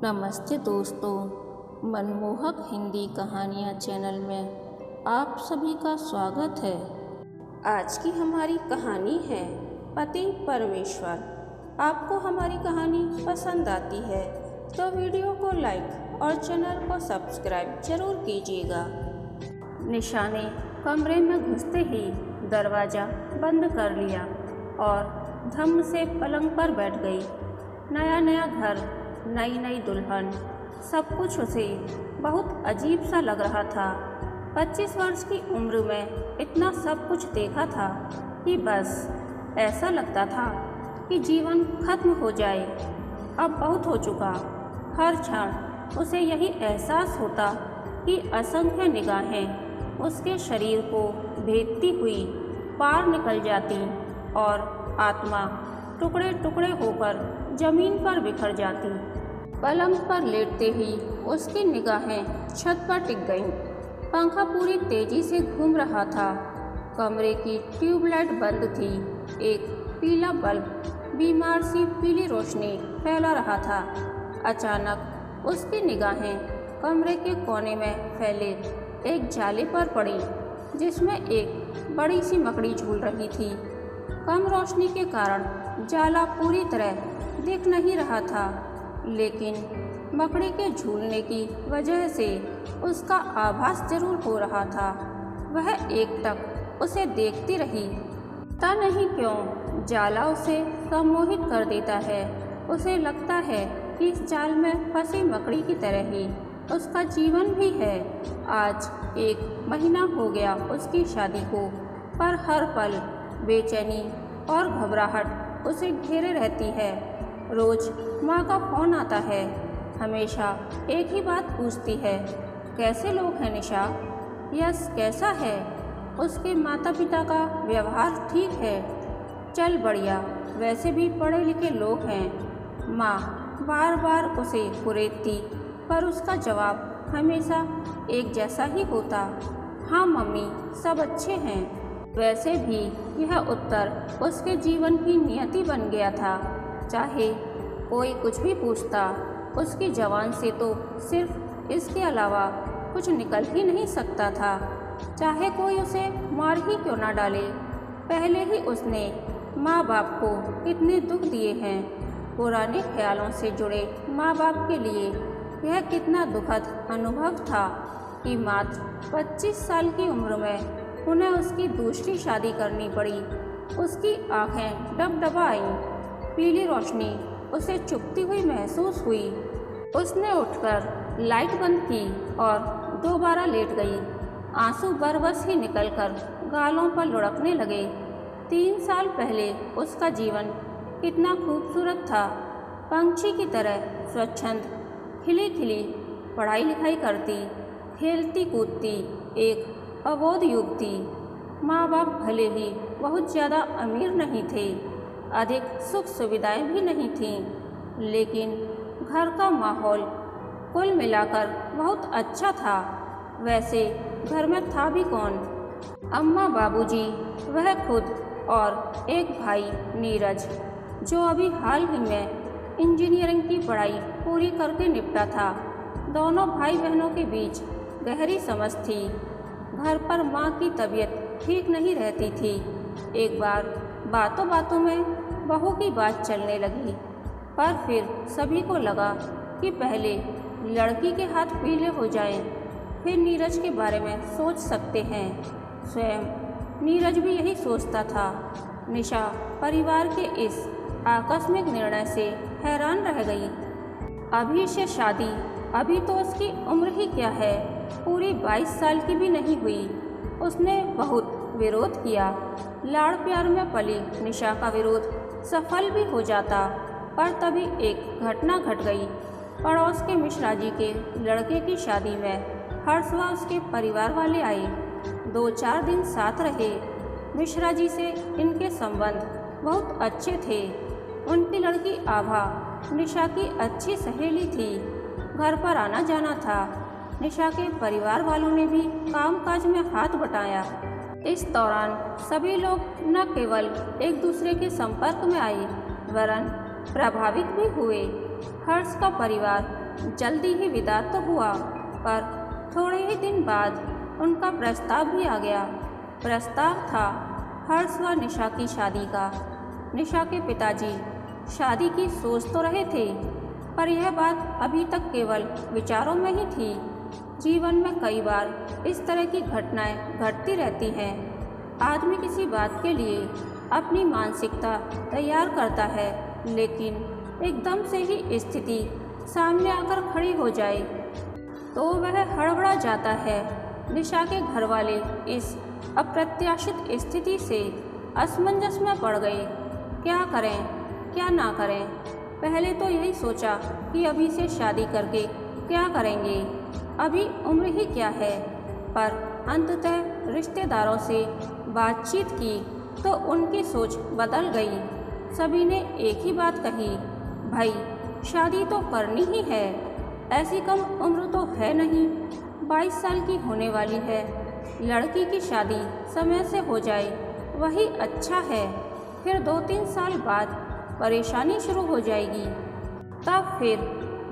नमस्ते दोस्तों, मनमोहक हिंदी कहानियाँ चैनल में आप सभी का स्वागत है। आज की हमारी कहानी है पति परमेश्वर। आपको हमारी कहानी पसंद आती है तो वीडियो को लाइक और चैनल को सब्सक्राइब जरूर कीजिएगा। निशा ने कमरे में घुसते ही दरवाज़ा बंद कर लिया और धम्म से पलंग पर बैठ गई। नया नया घर, नई नई दुल्हन, सब कुछ उसे बहुत अजीब सा लग रहा था। 25 वर्ष की उम्र में इतना सब कुछ देखा था कि बस ऐसा लगता था कि जीवन खत्म हो जाए। अब बहुत हो चुका। हर क्षण उसे यही एहसास होता कि असंख्य निगाहें उसके शरीर को भेदती हुई पार निकल जाती और आत्मा टुकड़े टुकड़े होकर जमीन पर बिखर जाती। पलंग पर लेटते ही उसकी निगाहें छत पर टिक गईं। पंखा पूरी तेजी से घूम रहा था। कमरे की ट्यूबलाइट बंद थी। एक पीला बल्ब बीमार सी पीली रोशनी फैला रहा था। अचानक उसकी निगाहें कमरे के कोने में फैले एक जाले पर पड़ी, जिसमें एक बड़ी सी मकड़ी झूल रही थी। कम रोशनी के कारण जाला पूरी तरह दिख नहीं रहा था, लेकिन मकड़ी के झूलने की वजह से उसका आभास जरूर हो रहा था। वह एकटक उसे देखती रही। पता नहीं क्यों जाला उसे सम्मोहित कर देता है। उसे लगता है कि इस जाल में फंसी मकड़ी की तरह ही उसका जीवन भी है। आज 1 महीना हो गया उसकी शादी को, पर हर पल बेचैनी और घबराहट उसे घेरे रहती है। रोज माँ का फोन आता है। हमेशा एक ही बात पूछती है, कैसे लोग हैं निशा? यस, कैसा है? उसके माता पिता का व्यवहार ठीक है? चल बढ़िया, वैसे भी पढ़े लिखे लोग हैं। माँ बार बार उसे कुरेदती, पर उसका जवाब हमेशा एक जैसा ही होता, हाँ मम्मी, सब अच्छे हैं। वैसे भी यह उत्तर उसके जीवन की नियति बन गया था। चाहे कोई कुछ भी पूछता, उसकी ज़बान से तो सिर्फ इसके अलावा कुछ निकल ही नहीं सकता था। चाहे कोई उसे मार ही क्यों ना डाले। पहले ही उसने माँ बाप को कितने दुख दिए हैं। पुराने ख्यालों से जुड़े माँ बाप के लिए यह कितना दुखद अनुभव था कि मात्र 25 साल की उम्र में उन्हें उसकी दूसरी शादी करनी पड़ी। उसकी आंखें डबडबा आईं। पीली रोशनी उसे चुभती हुई महसूस हुई। उसने उठकर लाइट बंद की और दोबारा लेट गई। आंसू बरबस ही निकलकर गालों पर लुढ़कने लगे। 3 साल पहले उसका जीवन कितना खूबसूरत था। पंछी की तरह स्वच्छंद, खिली खिली पढ़ाई लिखाई करती, खेलती कूदती एक अबोध युवती। माँ बाप भले ही बहुत ज़्यादा अमीर नहीं थे, अधिक सुख सुविधाएं भी नहीं थीं, लेकिन घर का माहौल कुल मिलाकर बहुत अच्छा था। वैसे घर में था भी कौन? अम्मा, बाबूजी, वह खुद और एक भाई नीरज, जो अभी हाल ही में इंजीनियरिंग की पढ़ाई पूरी करके निपटा था। दोनों भाई बहनों के बीच गहरी समझ थी। घर पर माँ की तबीयत ठीक नहीं रहती थी। एक बार बातों बातों में बहू की बात चलने लगी, पर फिर सभी को लगा कि पहले लड़की के हाथ पीले हो जाएं, फिर नीरज के बारे में सोच सकते हैं। स्वयं नीरज भी यही सोचता था। निशा परिवार के इस आकस्मिक निर्णय से हैरान रह गई। अभी से शादी, अभी तो उसकी उम्र ही क्या है, पूरी 22 साल की भी नहीं हुई। उसने बहुत विरोध किया। लाड़ प्यार में पली निशा का विरोध सफल भी हो जाता, पर तभी एक घटना घट गई। पड़ोस के मिश्रा जी के लड़के की शादी में हर्ष व उसके परिवार वाले आए। 2-4 दिन साथ रहे। मिश्रा जी से इनके संबंध बहुत अच्छे थे। उनकी लड़की आभा निशा की अच्छी सहेली थी। घर पर आना जाना था। निशा के परिवार वालों ने भी कामकाज में हाथ बटाया। इस दौरान सभी लोग न केवल एक दूसरे के संपर्क में आए, वरन प्रभावित भी हुए। हर्ष का परिवार जल्दी ही विदा तो हुआ, पर थोड़े ही दिन बाद उनका प्रस्ताव भी आ गया। प्रस्ताव था हर्ष व निशा की शादी का। निशा के पिताजी शादी की सोच तो रहे थे, पर यह बात अभी तक केवल विचारों में ही थी। जीवन में कई बार इस तरह की घटनाएं घटती रहती हैं। आदमी किसी बात के लिए अपनी मानसिकता तैयार करता है, लेकिन एकदम से ही स्थिति सामने आकर खड़ी हो जाए तो वह हड़बड़ा जाता है। निशा के घर वाले इस अप्रत्याशित स्थिति से असमंजस में पड़ गए। क्या करें क्या ना करें। पहले तो यही सोचा कि अभी से शादी करके क्या करेंगे, अभी उम्र ही क्या है, पर अंततः रिश्तेदारों से बातचीत की तो उनकी सोच बदल गई। सभी ने एक ही बात कही, भाई शादी तो करनी ही है, ऐसी कम उम्र तो है नहीं, 22 साल की होने वाली है। लड़की की शादी समय से हो जाए वही अच्छा है, फिर 2-3 साल बाद परेशानी शुरू हो जाएगी। तब फिर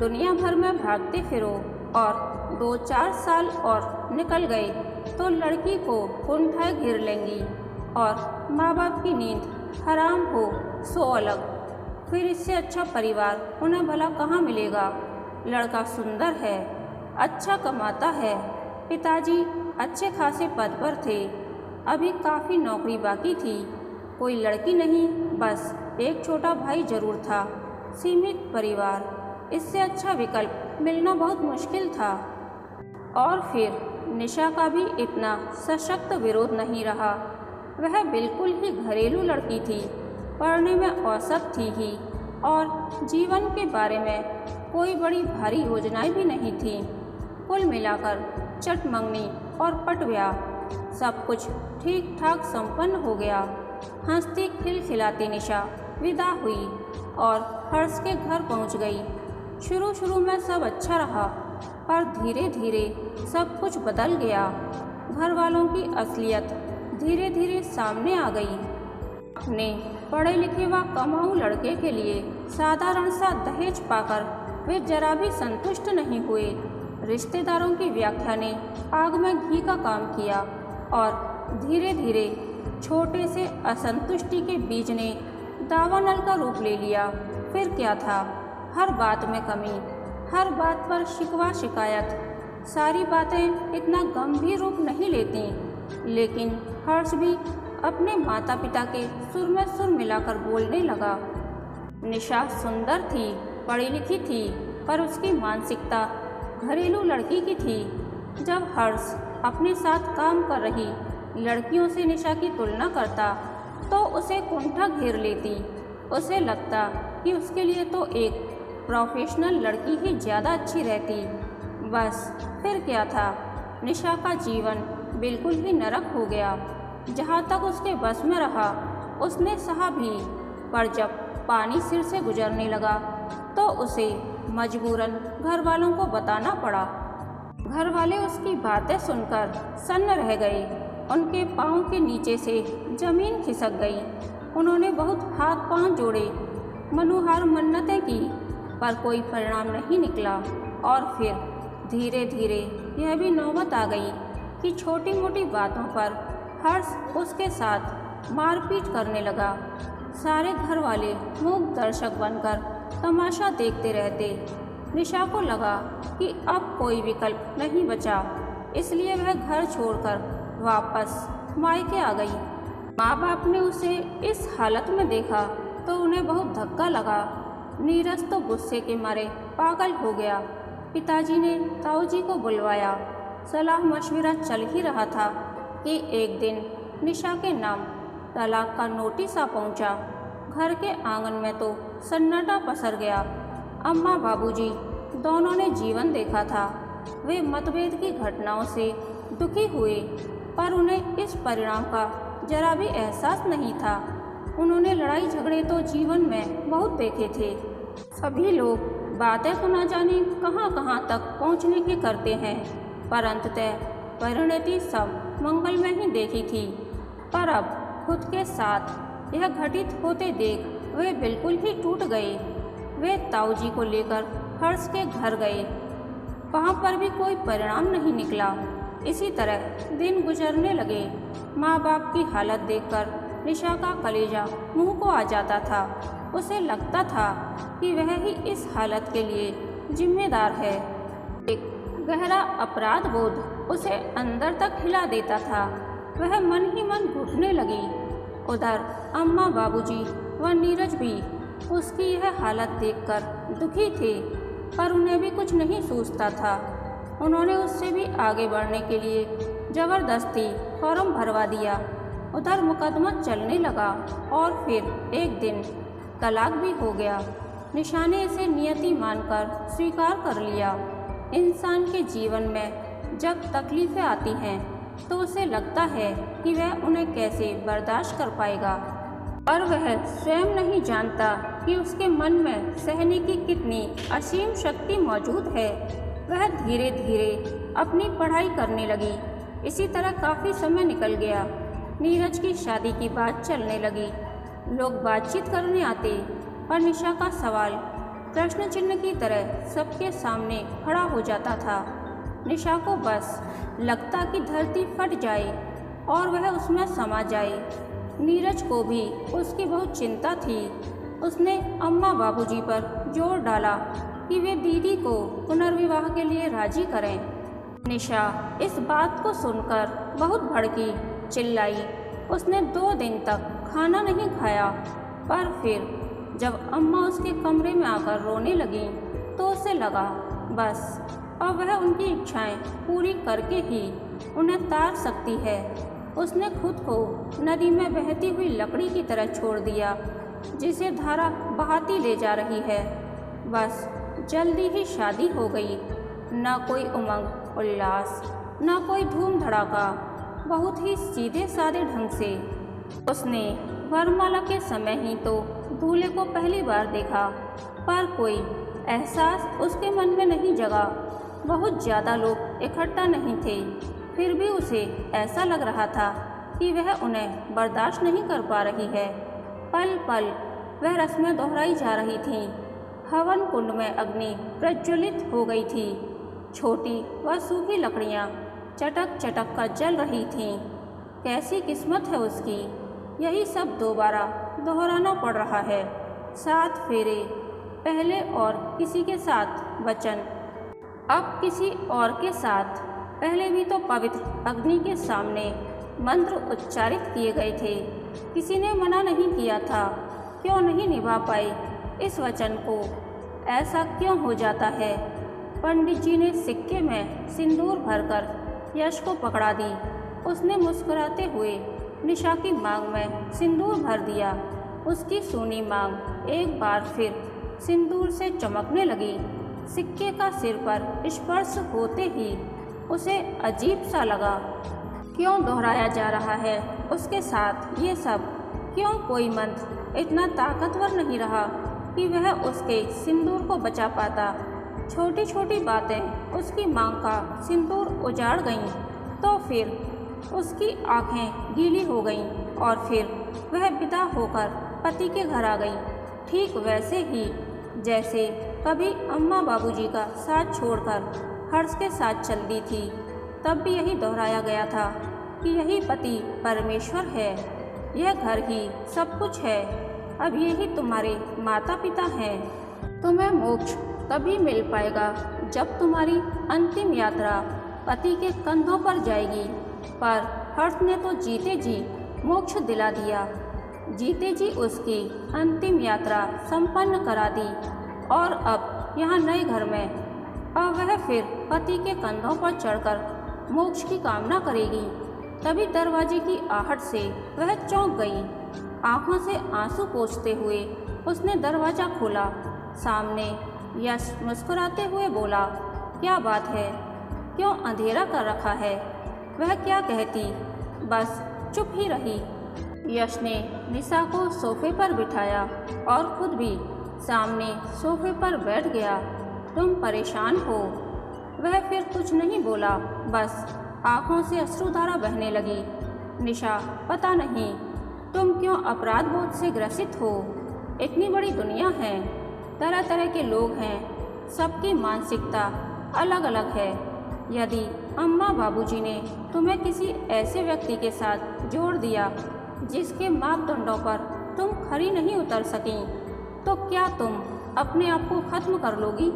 दुनिया भर में भागते फिरो, और 2-4 साल और निकल गए तो लड़की को कुंठाएं घेर लेंगी और माँ बाप की नींद हराम हो सो अलग। फिर इससे अच्छा परिवार उन्हें भला कहाँ मिलेगा। लड़का सुंदर है, अच्छा कमाता है, पिताजी अच्छे खासे पद पर थे, अभी काफ़ी नौकरी बाकी थी, कोई लड़की नहीं, बस एक छोटा भाई जरूर था। सीमित परिवार, इससे अच्छा विकल्प मिलना बहुत मुश्किल था। और फिर निशा का भी इतना सशक्त विरोध नहीं रहा। वह बिल्कुल ही घरेलू लड़की थी, पढ़ने में औसत थी ही, और जीवन के बारे में कोई बड़ी भारी योजनाएं भी नहीं थी। कुल मिलाकर चटमंगनी और पटव्या सब कुछ ठीक ठाक संपन्न हो गया। हंसती खिलखिलाती निशा विदा हुई और हर्ष के घर पहुंच गई। शुरू में सब अच्छा रहा, पर धीरे धीरे सब कुछ बदल गया। घर वालों की असलियत धीरे धीरे सामने आ गई। अपने पढ़े लिखे व कमाऊ लड़के के लिए साधारण सा दहेज पाकर वे जरा भी संतुष्ट नहीं हुए। रिश्तेदारों की व्याख्या ने आग में घी का काम किया, और धीरे धीरे छोटे से असंतुष्टि के बीज ने दावानल का रूप ले लिया। फिर क्या था, हर बात में कमी, हर बात पर शिकवा शिकायत। सारी बातें इतना गंभीर रूप नहीं लेती, लेकिन हर्ष भी अपने माता पिता के सुर में सुर मिलाकर बोलने लगा। निशा सुंदर थी, पढ़ी लिखी थी, पर उसकी मानसिकता घरेलू लड़की की थी। जब हर्ष अपने साथ काम कर रही लड़कियों से निशा की तुलना करता तो उसे कुंठा घेर लेती। उसे लगता कि उसके लिए तो एक प्रोफेशनल लड़की ही ज़्यादा अच्छी रहती। बस फिर क्या था, निशा का जीवन बिल्कुल ही नरक हो गया। जहाँ तक उसके बस में रहा उसने सहा भी, पर जब पानी सिर से गुजरने लगा तो उसे मजबूरन घर वालों को बताना पड़ा। घर वाले उसकी बातें सुनकर सन्न रह गए। उनके पाँव के नीचे से जमीन खिसक गई। उन्होंने बहुत हाथ पांव जोड़े, मनुहार मन्नतें की, पर कोई परिणाम नहीं निकला। और फिर धीरे धीरे यह भी नौबत आ गई कि छोटी मोटी बातों पर हर्ष उसके साथ मारपीट करने लगा। सारे घर वाले मूक दर्शक बनकर तमाशा देखते रहते। निशा को लगा कि अब कोई विकल्प नहीं बचा, इसलिए वह घर छोड़कर वापस मायके आ गई। माँ बाप ने उसे इस हालत में देखा तो उन्हें बहुत धक्का लगा। नीरज तो गुस्से के मारे पागल हो गया। पिताजी ने ताऊजी को बुलवाया। सलाह मशविरा चल ही रहा था कि एक दिन निशा के नाम तलाक का नोटिस आ पहुंचा। घर के आंगन में तो सन्नाटा पसर गया। अम्मा बाबूजी दोनों ने जीवन देखा था। वे मतभेद की घटनाओं से दुखी हुए, पर उन्हें इस परिणाम का जरा भी एहसास नहीं था। उन्होंने लड़ाई झगड़े तो जीवन में बहुत देखे थे। सभी लोग बातें तो न जाने कहाँ कहाँ तक पहुँचने की करते हैं, पर अंततः परिणति सब मंगल में ही देखी थी। पर अब खुद के साथ यह घटित होते देख वे बिल्कुल ही टूट गए। वे ताऊजी को लेकर हर्ष के घर गए। वहाँ पर भी कोई परिणाम नहीं निकला। इसी तरह दिन गुजरने लगे। माँ बाप की हालत देखकर निशा का कलेजा मुंह को आ जाता था। उसे लगता था कि वह ही इस हालत के लिए जिम्मेदार है। एक गहरा अपराध बोध उसे अंदर तक हिला देता था। वह मन ही मन घुटने लगी। उधर अम्मा, बाबूजी व नीरज भी उसकी यह हालत देखकर दुखी थे, पर उन्हें भी कुछ नहीं सूझता था। उन्होंने उससे भी आगे बढ़ने के लिए जबरदस्ती फॉर्म भरवा दिया। उधर मुकदमा चलने लगा और फिर एक दिन तलाक भी हो गया। निशा ने इसे नियति मानकर स्वीकार कर लिया। इंसान के जीवन में जब तकलीफ़ें आती हैं तो उसे लगता है कि वह उन्हें कैसे बर्दाश्त कर पाएगा, और वह स्वयं नहीं जानता कि उसके मन में सहने की कितनी असीम शक्ति मौजूद है। वह धीरे धीरे अपनी पढ़ाई करने लगी। इसी तरह काफ़ी समय निकल गया। नीरज की शादी की बात चलने लगी। लोग बातचीत करने आते, पर निशा का सवाल प्रश्न चिन्ह की तरह सबके सामने खड़ा हो जाता था। निशा को बस लगता कि धरती फट जाए और वह उसमें समा जाए। नीरज को भी उसकी बहुत चिंता थी। उसने अम्मा बाबूजी पर जोर डाला कि वे दीदी को पुनर्विवाह के लिए राजी करें। निशा इस बात को सुनकर बहुत भड़की, चिल्लाई। उसने 2 दिन तक खाना नहीं खाया, पर फिर जब अम्मा उसके कमरे में आकर रोने लगी तो उसे लगा बस अब वह उनकी इच्छाएं पूरी करके ही उन्हें तार सकती है। उसने खुद को नदी में बहती हुई लकड़ी की तरह छोड़ दिया, जिसे धारा बहाती ले जा रही है। बस जल्दी ही शादी हो गई। न कोई उमंग उल्लास, न कोई धूम धड़ाका, बहुत ही सीधे सादे ढंग से। उसने वरमाला के समय ही तो दूल्हे को पहली बार देखा, पर कोई एहसास उसके मन में नहीं जगा। बहुत ज़्यादा लोग इकट्ठा नहीं थे, फिर भी उसे ऐसा लग रहा था कि वह उन्हें बर्दाश्त नहीं कर पा रही है। पल पल वह रस्में दोहराई जा रही थीं। हवन कुंड में अग्नि प्रज्वलित हो गई थी। छोटी व सूखी लकड़ियाँ चटक चटक कर जल रही थीं। कैसी किस्मत है उसकी, यही सब दोबारा दोहराना पड़ रहा है। 7 फेरे, पहले और किसी के साथ वचन, अब किसी और के साथ। पहले भी तो पवित्र अग्नि के सामने मंत्र उच्चारित किए गए थे। किसी ने मना नहीं किया था। क्यों नहीं निभा पाए इस वचन को? ऐसा क्यों हो जाता है? पंडित जी ने सिक्के में सिंदूर भरकर यश को पकड़ा दी। उसने मुस्कुराते हुए निशा की मांग में सिंदूर भर दिया। उसकी सूनी मांग एक बार फिर सिंदूर से चमकने लगी। सिक्के का सिर पर स्पर्श होते ही उसे अजीब सा लगा। क्यों दोहराया जा रहा है उसके साथ ये सब? क्यों कोई मंत्र इतना ताकतवर नहीं रहा कि वह उसके सिंदूर को बचा पाता? छोटी छोटी बातें उसकी मांग का सिंदूर उजाड़ गईं, तो फिर उसकी आंखें गीली हो गईं और फिर वह विदा होकर पति के घर आ गई। ठीक वैसे ही जैसे कभी अम्मा बाबूजी का साथ छोड़कर हर्ष के साथ चलती थी, तब भी यही दोहराया गया था कि यही पति परमेश्वर है, यह घर ही सब कुछ है, अब यही तुम्हारे माता पिता हैं। तुम्हें मोक्ष तभी मिल पाएगा जब तुम्हारी अंतिम यात्रा पति के कंधों पर जाएगी। पर हर्ष ने तो जीते जी मोक्ष दिला दिया, जीते जी उसकी अंतिम यात्रा संपन्न करा दी। और अब यहाँ नए घर में अब वह फिर पति के कंधों पर चढ़कर मोक्ष की कामना करेगी। तभी दरवाजे की आहट से वह चौंक गई। आंखों से आंसू पोंछते हुए उसने दरवाज़ा खोला। सामने यश मुस्कुराते हुए बोला, क्या बात है, क्यों अंधेरा कर रखा है? वह क्या कहती, बस चुप ही रही। यश ने निशा को सोफे पर बिठाया और खुद भी सामने सोफे पर बैठ गया। तुम परेशान हो? वह फिर कुछ नहीं बोला, बस आँखों से अश्रुधारा बहने लगी। निशा, पता नहीं तुम क्यों अपराध बोध से ग्रसित हो। इतनी बड़ी दुनिया है, तरह तरह के लोग हैं, सबकी मानसिकता अलग अलग है। यदि अम्मा बाबूजी ने तुम्हें किसी ऐसे व्यक्ति के साथ जोड़ दिया जिसके मापदंडों पर तुम खरी नहीं उतर सकीं, तो क्या तुम अपने आप को खत्म कर लोगी?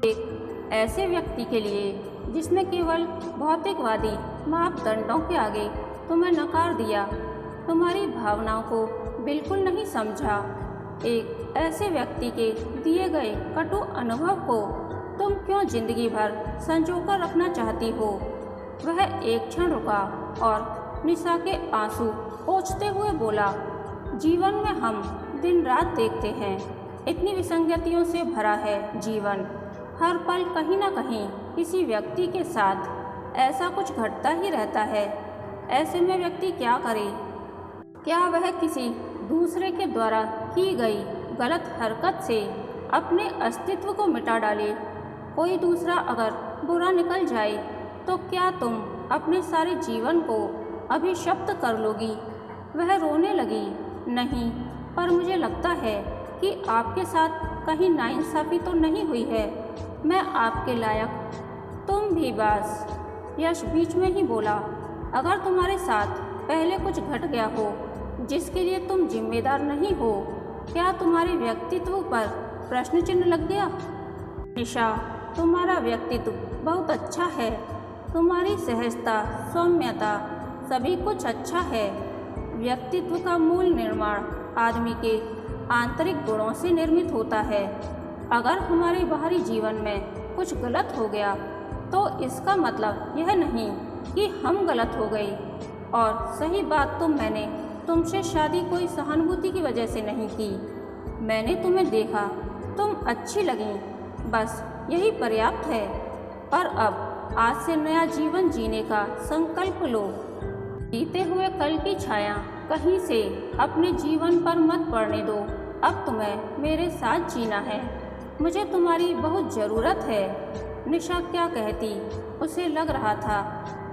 एक ऐसे व्यक्ति के लिए जिसने केवल भौतिकवादी मापदंडों के आगे तुम्हें नकार दिया, तुम्हारी भावनाओं को बिल्कुल नहीं समझा, एक ऐसे व्यक्ति के दिए गए कटु अनुभव को तुम क्यों जिंदगी भर संजोकर रखना चाहती हो? वह एक क्षण रुका और निशा के आंसू पोंछते हुए बोला, जीवन में हम दिन रात देखते हैं, इतनी विसंगतियों से भरा है जीवन। हर पल कहीं ना कहीं किसी व्यक्ति के साथ ऐसा कुछ घटता ही रहता है। ऐसे में व्यक्ति क्या करे? क्या वह किसी दूसरे के द्वारा की गई गलत हरकत से अपने अस्तित्व को मिटा डाले? कोई दूसरा अगर बुरा निकल जाए तो क्या तुम अपने सारे जीवन को अभिशप्त कर लोगी? वह रोने लगी। नहीं, पर मुझे लगता है कि आपके साथ कहीं नाइंसाफ़ी तो नहीं हुई है। मैं आपके लायक। तुम भी बस। यश बीच में ही बोला, अगर तुम्हारे साथ पहले कुछ घट गया हो जिसके लिए तुम जिम्मेदार नहीं हो, क्या तुम्हारे व्यक्तित्व पर प्रश्न चिन्ह लग गया? निशा, तुम्हारा व्यक्तित्व बहुत अच्छा है। तुम्हारी सहजता, सौम्यता, सभी कुछ अच्छा है। व्यक्तित्व का मूल निर्माण आदमी के आंतरिक गुणों से निर्मित होता है। अगर हमारे बाहरी जीवन में कुछ गलत हो गया तो इसका मतलब यह नहीं कि हम गलत हो गए। और सही बात तो मैंने तुमसे शादी कोई सहानुभूति की वजह से नहीं की। मैंने तुम्हें देखा, तुम अच्छी लगीं, बस यही पर्याप्त है। पर अब आज से नया जीवन जीने का संकल्प लो। बीते हुए कल की छाया कहीं से अपने जीवन पर मत पड़ने दो। अब तुम्हें मेरे साथ जीना है। मुझे तुम्हारी बहुत ज़रूरत है। निशा क्या कहती? उसे लग रहा था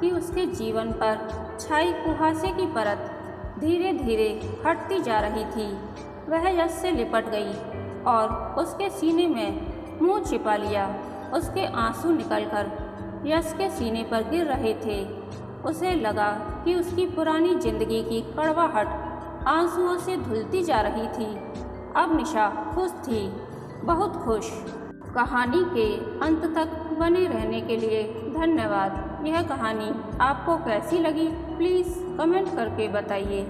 कि उसके जीवन पर छाई कुहासे की परत धीरे धीरे हटती जा रही थी। वह यश से लिपट गई और उसके सीने में मुंह छिपा लिया। उसके आंसू निकलकर यश के सीने पर गिर रहे थे। उसे लगा कि उसकी पुरानी जिंदगी की कड़वाहट आंसुओं से धुलती जा रही थी। अब निशा खुश थी, बहुत खुश। कहानी के अंत तक बने रहने के लिए धन्यवाद। यह कहानी आपको कैसी लगी प्लीज़ कमेंट करके बताइए।